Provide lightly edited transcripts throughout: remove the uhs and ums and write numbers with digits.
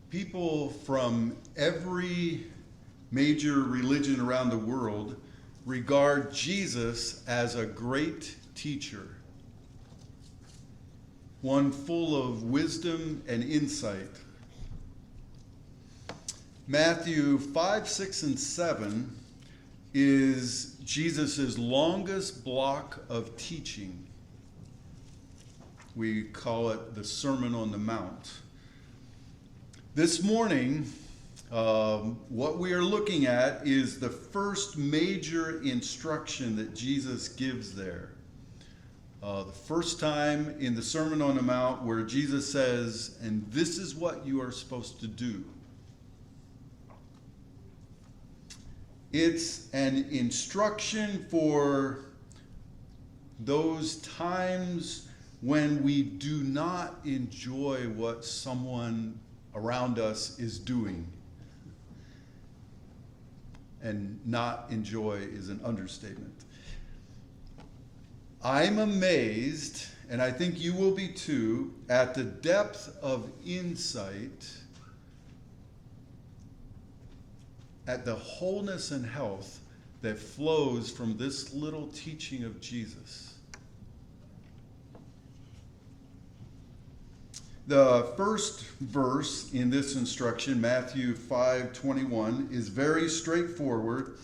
People from every major religion around the world regard Jesus as a great teacher, one full of wisdom and insight. Matthew 5, 6, and 7 is Jesus' longest block of teaching. We call it the Sermon on the Mount. This morning, what we are looking at is the first major instruction that Jesus gives there. The first time in the Sermon on the Mount where Jesus says, and this is what you are supposed to do. It's an instruction for those times when we do not enjoy what someone around us is doing. And not enjoy is an understatement. I'm amazed, and I think you will be too, at the depth of insight, at the wholeness and health that flows from this little teaching of Jesus. The first verse in this instruction, Matthew 5:21, is very straightforward.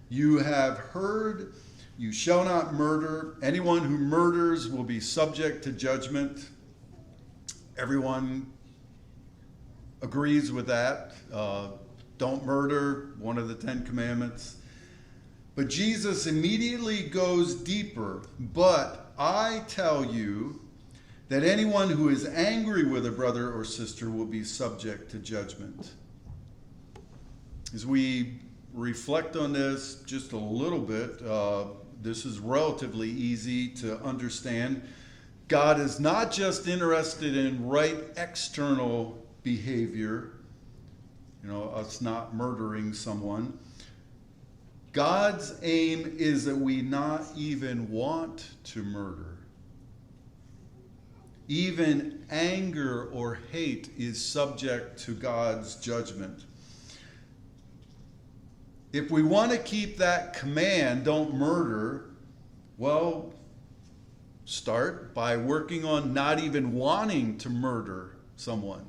You have heard, you shall not murder. Anyone who murders will be subject to judgment. Everyone agrees with that. Don't murder, one of the 10 commandments. But Jesus immediately goes deeper. But I tell you that anyone who is angry with a brother or sister will be subject to judgment. As we reflect on this just a little bit, this is relatively easy to understand. God is not just interested in right external behavior, us not murdering someone. God's aim is that we not even want to murder. Even anger or hate is subject to God's judgment. If we want to keep that command, don't murder, well, start by working on not even wanting to murder someone.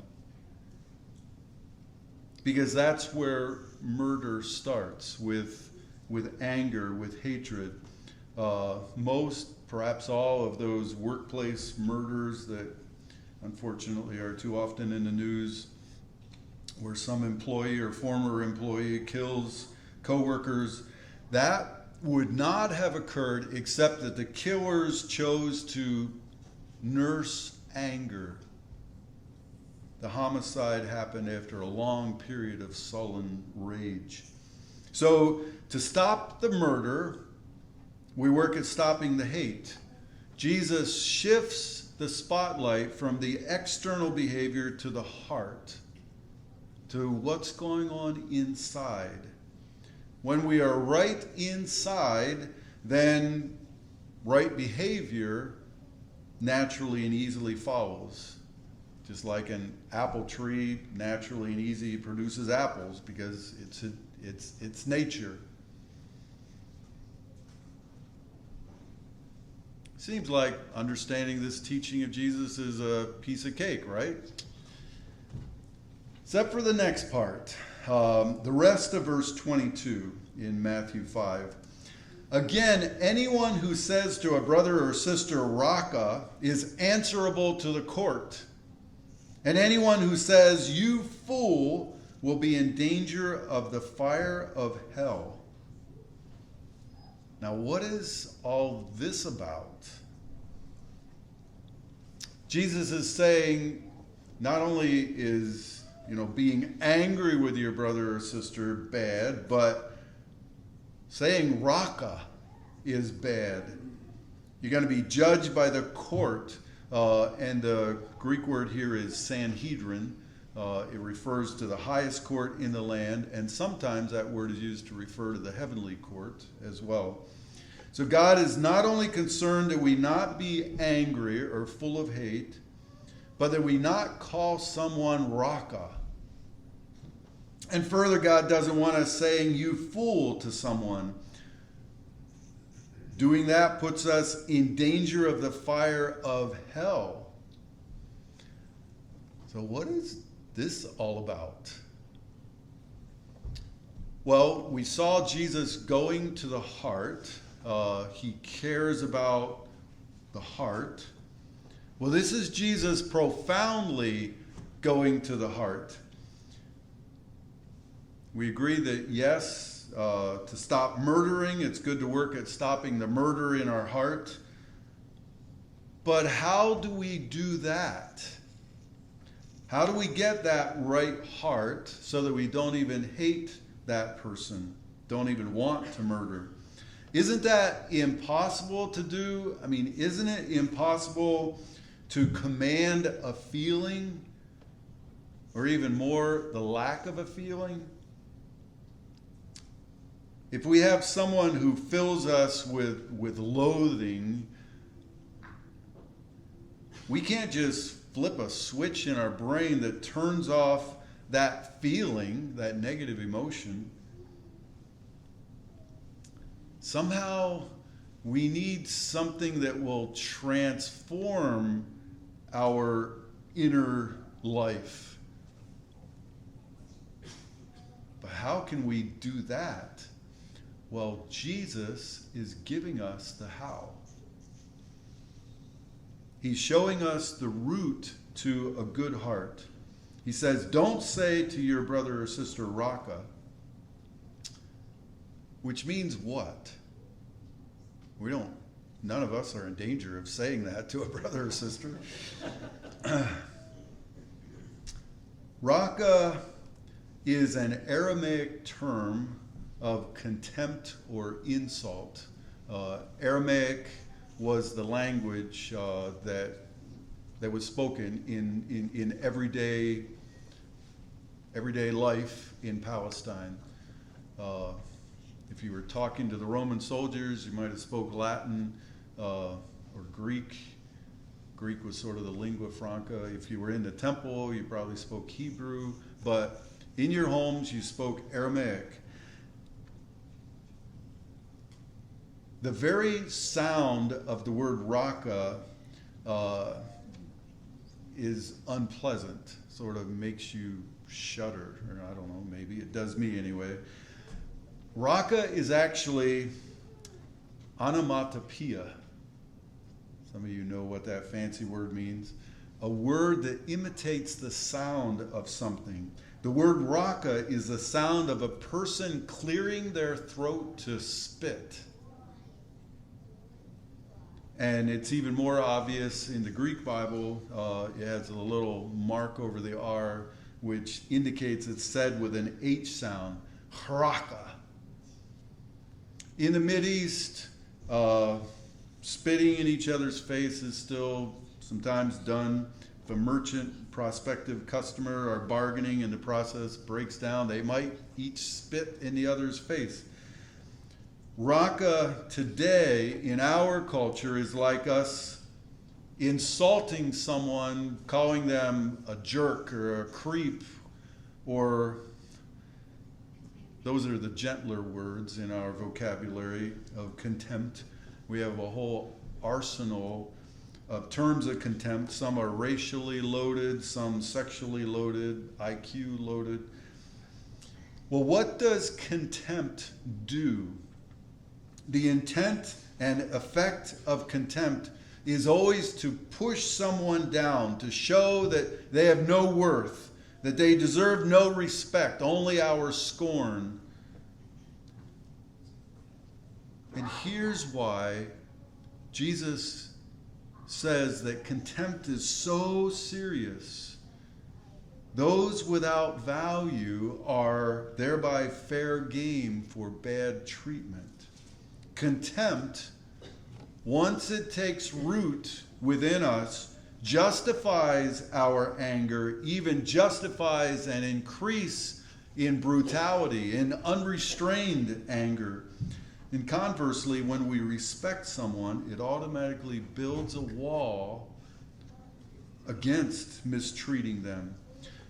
Because that's where murder starts, with anger, with hatred. Most, perhaps all of those workplace murders that unfortunately are too often in the news, where some employee or former employee kills coworkers, that would not have occurred except that the killers chose to nurse anger. The homicide happened after a long period of sullen rage. So to stop the murder, we work at stopping the hate. Jesus shifts the spotlight from the external behavior to the heart, to what's going on inside. When we are right inside, then right behavior naturally and easily follows. Just like an apple tree naturally and easily produces apples because it's nature. Seems like understanding this teaching of Jesus is a piece of cake, right? Except for the next part, the rest of verse 22 in Matthew 5. Again, anyone who says to a brother or sister, Raka, is answerable to the court. And anyone who says, you fool, will be in danger of the fire of hell. Now, what is all this about? Jesus is saying not only is, being angry with your brother or sister bad, but saying Raka is bad. You're going to be judged by the court, and the Greek word here is Sanhedrin. It refers to the highest court in the land, and sometimes that word is used to refer to the heavenly court as well. So God is not only concerned that we not be angry or full of hate, but that we not call someone Raka. And further, God doesn't want us saying, "you fool," to someone. Doing that puts us in danger of the fire of hell. So what is this all about? Well, we saw Jesus going to the heart. He cares about the heart. Well, this is Jesus profoundly going to the heart. We agree that yes, to stop murdering, it's good to work at stopping the murder in our heart. But how do we do that? How do we get that right heart so that we don't even hate that person, don't even want to murder? Isn't that impossible to do? I mean, isn't it impossible to command a feeling, or even more, the lack of a feeling? If we have someone who fills us with loathing, we can't just flip a switch in our brain that turns off that feeling, that negative emotion. Somehow we need something that will transform our inner life. But how can we do that? Well, Jesus is giving us the how. He's showing us the route to a good heart. He says, don't say to your brother or sister, Raka, which means what? None of us are in danger of saying that to a brother or sister. Raka is an Aramaic term of contempt or insult. Aramaic was the language that was spoken in everyday life in Palestine. If you were talking to the Roman soldiers, you might have spoke Latin or Greek. Greek was sort of the lingua franca. If you were in the temple, you probably spoke Hebrew. But in your homes, you spoke Aramaic. The very sound of the word Raka is unpleasant, sort of makes you shudder, or I don't know, maybe it does me anyway. Raka is actually onomatopoeia. Some of you know what that fancy word means. A word that imitates the sound of something. The word Raka is the sound of a person clearing their throat to spit. And it's even more obvious in the Greek Bible. It has a little mark over the R, which indicates it's said with an H sound, Raka. In the Mideast, spitting in each other's face is still sometimes done. If a merchant, prospective customer are bargaining and the process breaks down, they might each spit in the other's face. Raka today in our culture is like us insulting someone, calling them a jerk or a creep, or those are the gentler words in our vocabulary of contempt. We have a whole arsenal of terms of contempt. Some are racially loaded, some sexually loaded, IQ loaded. Well, what does contempt do? The intent and effect of contempt is always to push someone down, to show that they have no worth, that they deserve no respect, only our scorn. And here's why Jesus says that contempt is so serious. Those without value are thereby fair game for bad treatment. Contempt, once it takes root within us, justifies our anger, even justifies an increase in brutality, in unrestrained anger. And conversely, when we respect someone, it automatically builds a wall against mistreating them.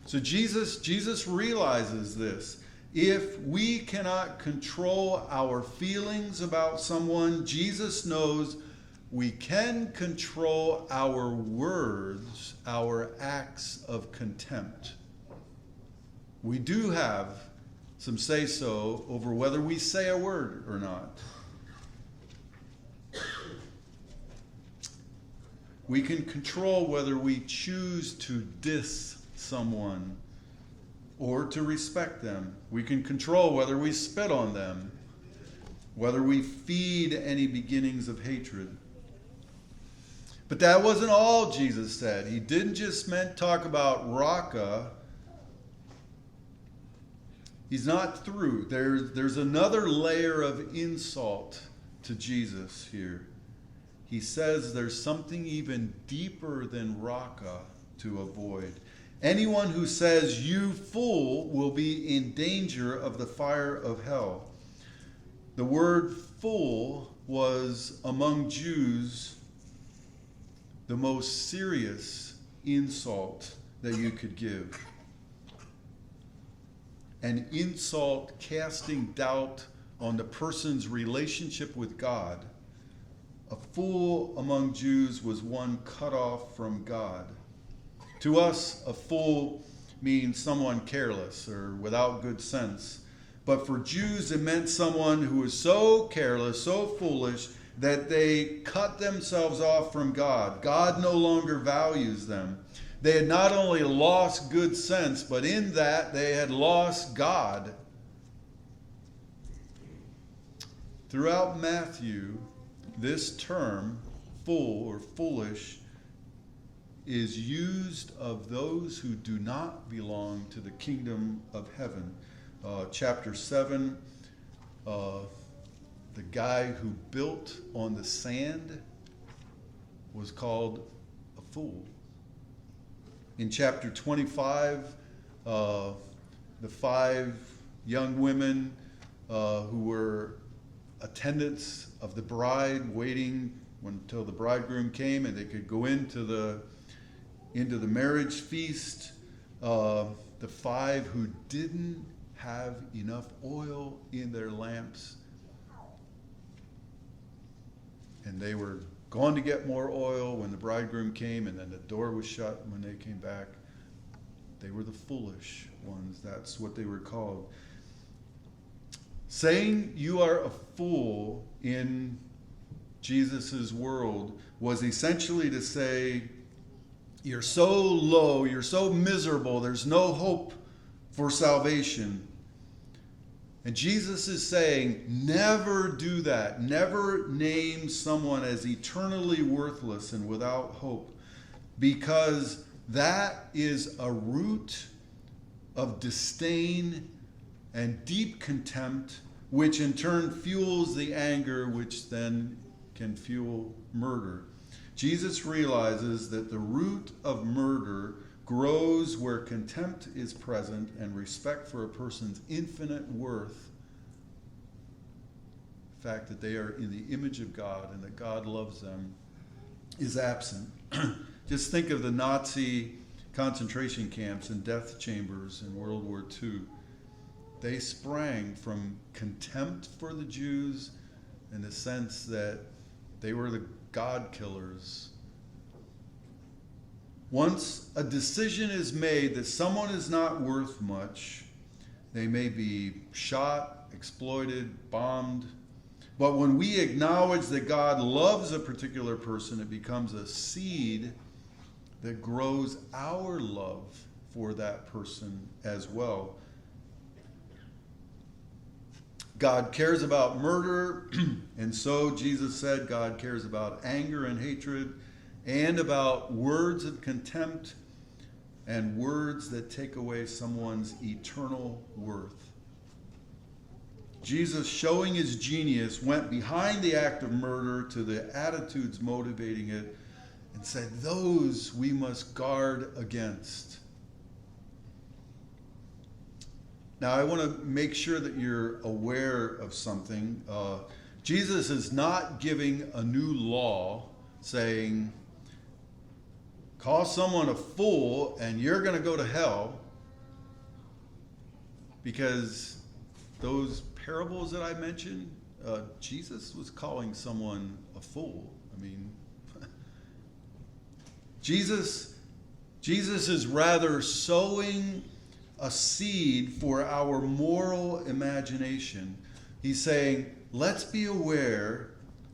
So Jesus realizes this. If we cannot control our feelings about someone, Jesus knows we can control our words, our acts of contempt. We do have some say-so over whether we say a word or not. We can control whether we choose to diss someone or to respect them. We can control whether we spit on them, whether we feed any beginnings of hatred. But that wasn't all Jesus said. He didn't just talk about Raka. He's not through. There's another layer of insult to Jesus here. He says there's something even deeper than Raka to avoid. Anyone who says, "You fool," will be in danger of the fire of hell. The word fool was, among Jews, the most serious insult that you could give. An insult casting doubt on the person's relationship with God. A fool among Jews was one cut off from God. To us, a fool means someone careless or without good sense. But for Jews, it meant someone who was so careless, so foolish, that they cut themselves off from God. God no longer values them. They had not only lost good sense, but in that they had lost God. Throughout Matthew, this term, fool or foolish, is used of those who do not belong to the kingdom of heaven. Chapter 7, the guy who built on the sand was called a fool. In chapter 25, the 5 young women who were attendants of the bride, waiting until the bridegroom came and they could go into the marriage feast. The 5 who didn't have enough oil in their lamps, and they were going to get more oil when the bridegroom came, and then the door was shut when they came back. They were the foolish ones. That's what they were called. Saying you are a fool in Jesus' world was essentially to say, you're so low, you're so miserable, there's no hope for salvation. And Jesus is saying, never do that. Never name someone as eternally worthless and without hope, because that is a root of disdain and deep contempt, which in turn fuels the anger, which then can fuel murder. Jesus realizes that the root of murder grows where contempt is present and respect for a person's infinite worth, the fact that they are in the image of God and that God loves them, is absent. Just think of the Nazi concentration camps and death chambers in World War II. They sprang from contempt for the Jews in the sense that they were the God killers. Once a decision is made that someone is not worth much, they may be shot, exploited, bombed. But when we acknowledge that God loves a particular person, it becomes a seed that grows our love for that person as well. God cares about murder, and so Jesus said God cares about anger and hatred, and about words of contempt and words that take away someone's eternal worth. Jesus, showing his genius, went behind the act of murder to the attitudes motivating it and said, those we must guard against. Now, I want to make sure that you're aware of something. Jesus is not giving a new law saying, call someone a fool and you're going to go to hell. because those parables that I mentioned, Jesus was calling someone a fool. I mean, Jesus is rather sowing a seed for our moral imagination. He's saying, let's be aware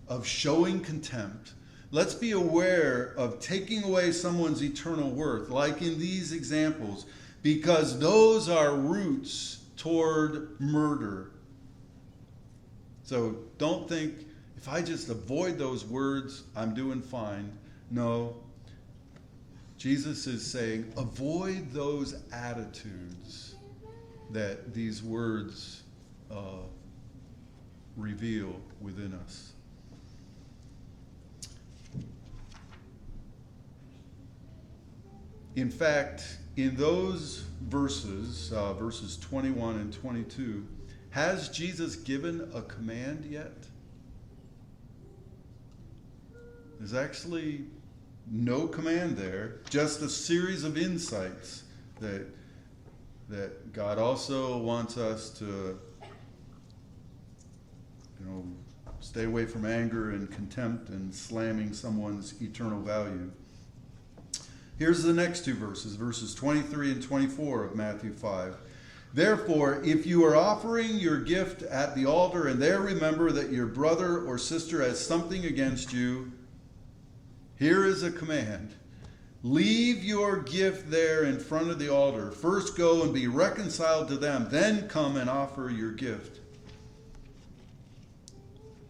of showing contempt. Let's be aware of taking away someone's eternal worth, like in these examples, because those are roots toward murder. So don't think, if I just avoid those words, I'm doing fine. No. Jesus is saying, avoid those attitudes that these words reveal within us. In fact, in those verses, verses 21 and 22, has Jesus given a command yet? There's actually no command there, just a series of insights that God also wants us to, stay away from anger and contempt and slamming someone's eternal value. Here's the next two verses, verses 23 and 24 of Matthew 5. Therefore, if you are offering your gift at the altar and there remember that your brother or sister has something against you, here is a command. Leave your gift there in front of the altar. First go and be reconciled to them, then come and offer your gift.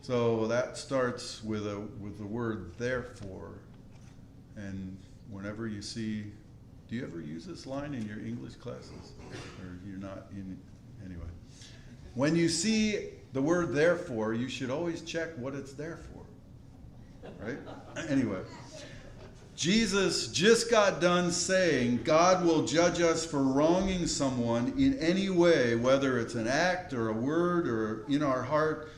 So that starts with the word therefore. And whenever you see, do you ever use this line in your English classes? Or you're not in, anyway. When you see the word therefore, you should always check what it's there for. Right? Anyway. Jesus just got done saying God will judge us for wronging someone in any way, whether it's an act or a word or in our heart.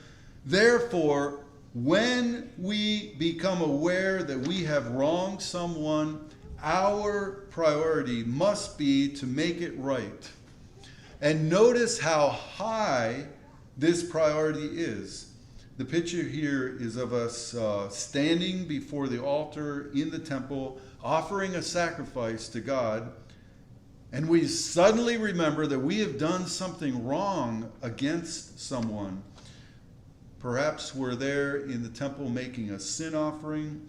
Therefore, when we become aware that we have wronged someone, our priority must be to make it right. And notice how high this priority is. The picture here is of us standing before the altar in the temple, offering a sacrifice to God, and we suddenly remember that we have done something wrong against someone. Perhaps we're there in the temple making a sin offering.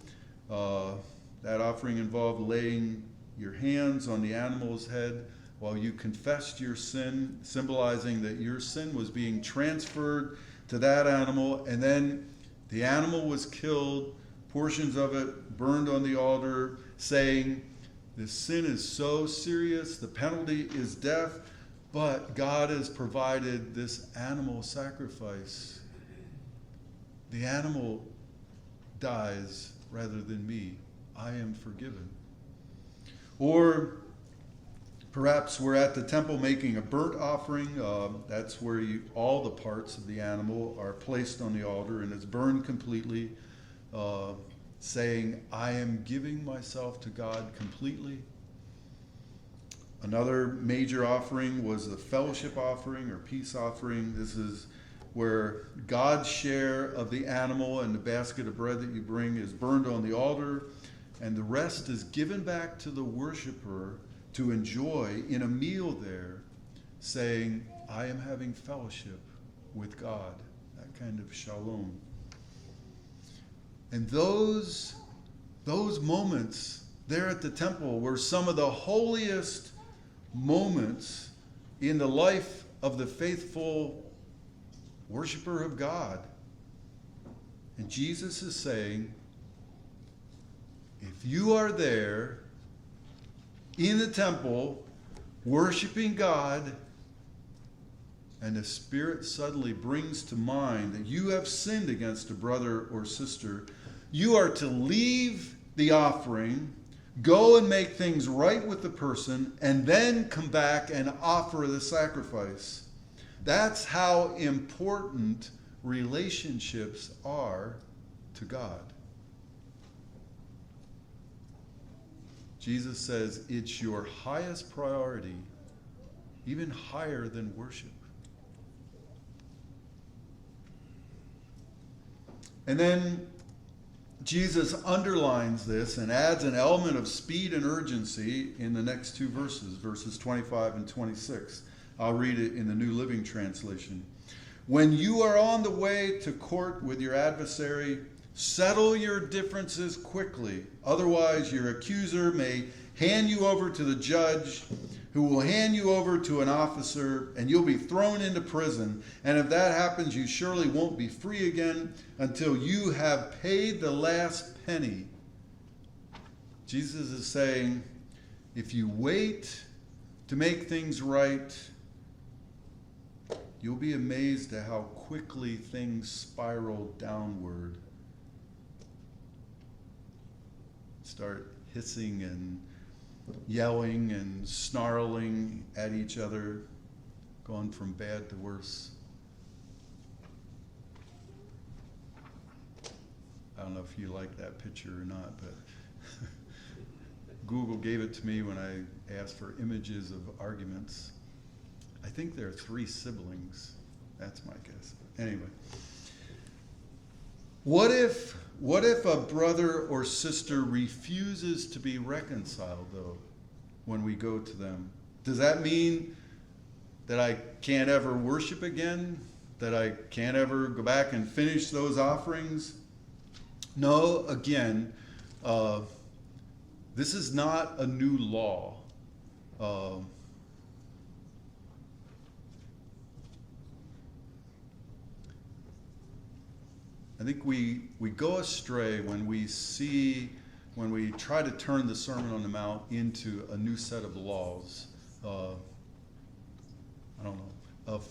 That offering involved laying your hands on the animal's head while you confessed your sin, symbolizing that your sin was being transferred to that animal, and then the animal was killed, portions of it burned on the altar, saying, this sin is so serious, the penalty is death, but God has provided this animal sacrifice. The animal dies rather than me. I am forgiven. Or perhaps we're at the temple making a burnt offering. That's where all the parts of the animal are placed on the altar and it's burned completely, saying, I am giving myself to God completely. Another major offering was the fellowship offering or peace offering. This is where God's share of the animal and the basket of bread that you bring is burned on the altar, and the rest is given back to the worshiper to enjoy in a meal there, saying, I am having fellowship with God, that kind of shalom. And those moments there at the temple were some of the holiest moments in the life of the faithful worshiper of God. And Jesus is saying, if you are there in the temple worshiping God, and the Spirit suddenly brings to mind that you have sinned against a brother or sister, you are to leave the offering, go and make things right with the person, and then come back and offer the sacrifice. That's how important relationships are to God. Jesus says it's your highest priority even higher than worship. And then Jesus underlines this and adds an element of speed and urgency in the next two verses, verses 25 and 26. I'll read it in the New Living Translation. When you are on the way to court with your adversary, settle your differences quickly. Otherwise, your accuser may hand you over to the judge, who will hand you over to an officer, and you'll be thrown into prison. And if that happens, you surely won't be free again until you have paid the last penny. Jesus is saying, if you wait to make things right, you'll be amazed at how quickly things spiral downward. Start hissing and yelling and snarling at each other, going from bad to worse. I don't know if you like that picture or not, but Google gave it to me when I asked for images of arguments. I think there are 3 siblings. That's my guess. Anyway, what if a brother or sister refuses to be reconciled, though, when we go to them? Does that mean that I can't ever worship again? That I can't ever go back and finish those offerings? No, again, this is not a new law. I think we go astray when we try to turn the Sermon on the Mount into a new set of laws. I don't know if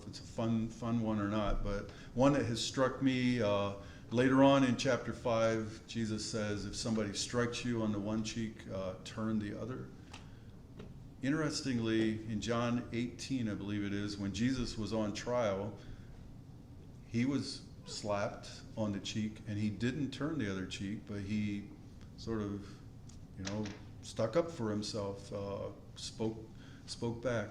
it's a fun one or not, but one that has struck me later on in chapter 5, Jesus says, if somebody strikes you on the one cheek, turn the other. Interestingly, in John 18, I believe it is, when Jesus was on trial, he was slapped on the cheek, and he didn't turn the other cheek, but he sort of, stuck up for himself, spoke back.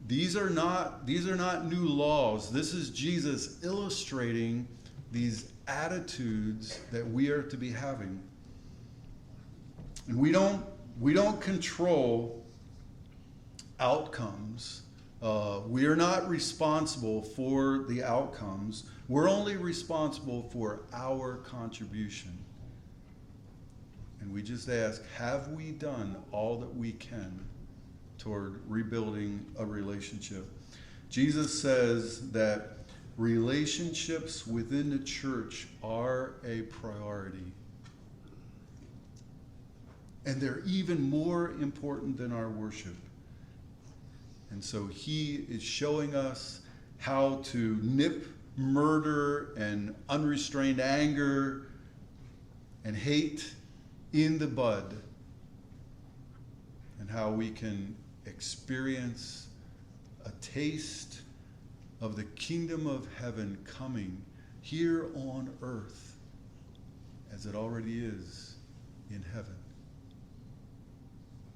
These are not new laws. This is Jesus illustrating these attitudes that we are to be having. And we don't control outcomes. We are not responsible for the outcomes. We're only responsible for our contribution. And we just ask, have we done all that we can toward rebuilding a relationship? Jesus says that relationships within the church are a priority. And they're even more important than our worship. And so he is showing us how to nip murder and unrestrained anger and hate in the bud, and how we can experience a taste of the kingdom of heaven coming here on earth as it already is in heaven.